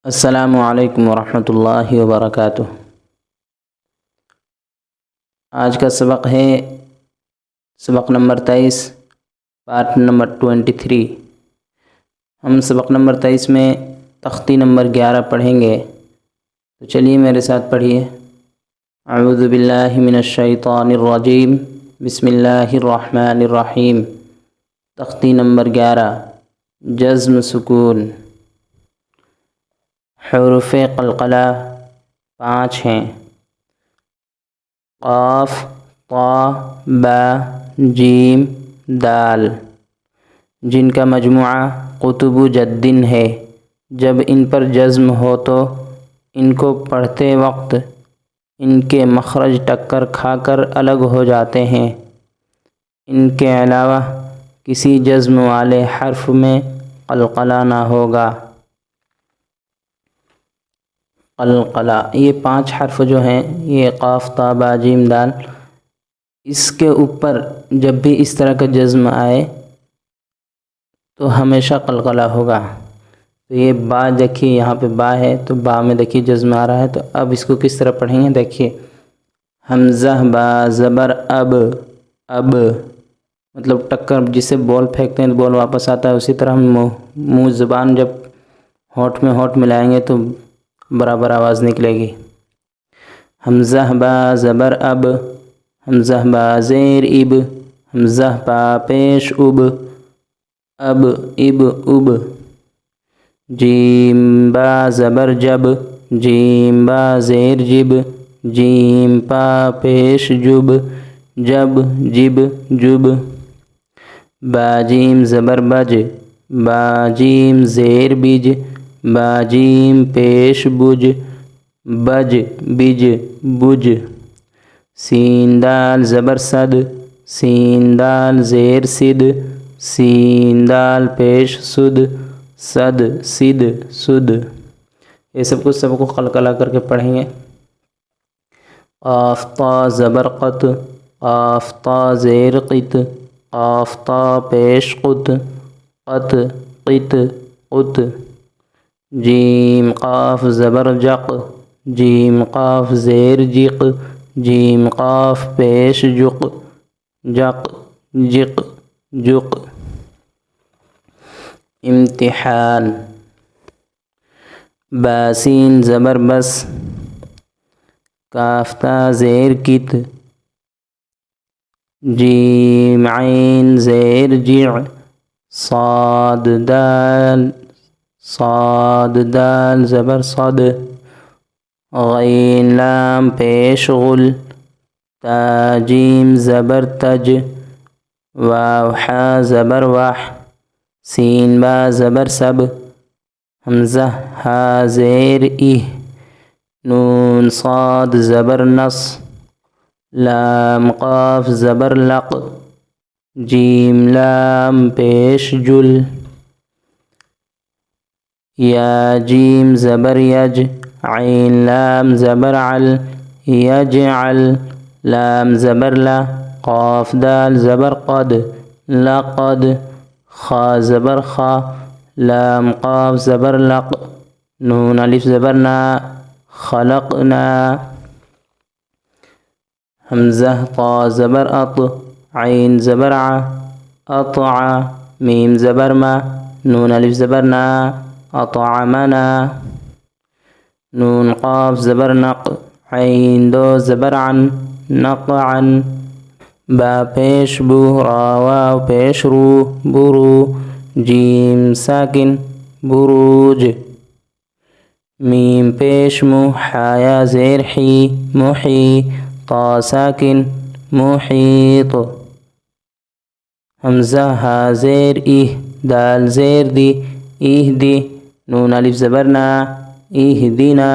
السلام علیکم ورحمۃ اللہ وبرکاتہ۔ آج کا سبق ہے سبق نمبر 23، پارٹ نمبر 23۔ ہم سبق نمبر 23 میں تختی نمبر 11 پڑھیں گے، تو چلیے میرے ساتھ پڑھیے۔ اعوذ باللہ من الشیطان الرجیم، بسم اللہ الرحمن الرحیم۔ تختی نمبر 11، جزم سکون۔ حروف قلقلہ 5 ہیں: قاف، طا، با، جیم، دال، جن کا مجموعہ قطب جدن ہے۔ جب ان پر جزم ہو تو ان کو پڑھتے وقت ان کے مخرج ٹکر کھا کر الگ ہو جاتے ہیں۔ ان کے علاوہ کسی جزم والے حرف میں قلقلہ نہ ہوگا۔ قلقلہ، یہ 5 حرف جو ہیں، یہ قاف، طا، با، جیم، دال، اس کے اوپر جب بھی اس طرح کا جزم آئے تو ہمیشہ قلقلہ ہوگا۔ تو یہ با دیکھیے، یہاں پہ با ہے تو با میں دیکھیے جزم آ رہا ہے، تو اب اس کو کس طرح پڑھیں گے دیکھیے۔ حمزہ با زبر اب، اب مطلب ٹکر، جسے بول پھینکتے ہیں تو بول واپس آتا ہے، اسی طرح ہم منہ زبان جب ہونٹ میں ہونٹ ملائیں گے تو برابر آواز نکلے گی۔ حمزہ با زبر اب، حمزہ با زیر اب، حمزہ با پیش اب، اب اب اب۔ جیم با زبر جب، جیم با زیر جب، جیم پا پیش جب، جب جب جب۔ با جیم زبر بج، با جیم زیر بج، با جیم پیش بج، بج بج بج۔ سین دال زبر صد، سین دال زیر صد، سین دال پیش صد، صد صد صد۔ یہ سب کو قلقلہ کر کے پڑھیں گے۔ قاف طا زبر قط، قاف طا زیر قط، قاف طا پیش قط، قط قط قط۔ جیم قاف زبر جق، جیم قاف زیر جق، جیم قاف پیش جق، جق جق جق۔ امتحان، با سین زبر بس، کاف تا زیر کت، جیم عین زیر جع، صاد دال، صاد دال زبر صد، غین لام پیش غل، تا جیم زبر تج، واو حا زبر وح، سین با زبر سب، حمزہ ہا زیر اہ، نون صاد زبر نص، لام قاف زبر لق، جیم لام پیش جل، یا جیم زبر یج، عین لام زبر عل، یجعل، لام زبر لا، قاف دال زبر قد، لقد، خا زبر خا، لام قاف زبر لق، نون الف زبر نا، خلقنا۔ حمزہ طا زبر اط، عین زبر ع، اطع، میم زبر ما، نون الف زبر نا، اطعمنا۔ نون قاف زبر نق، عین دو زبر عن، نقعا، با پیش بو، را واو پیش رو، برو، جیم ساکن، بروج، میم پیش مو، حایا زیر حی، محی، طا ساکن، محیط۔ حمزہ ہا زیر اہ، دال زیر دی، اہ دی، نون الف زبر نا، اہدنا۔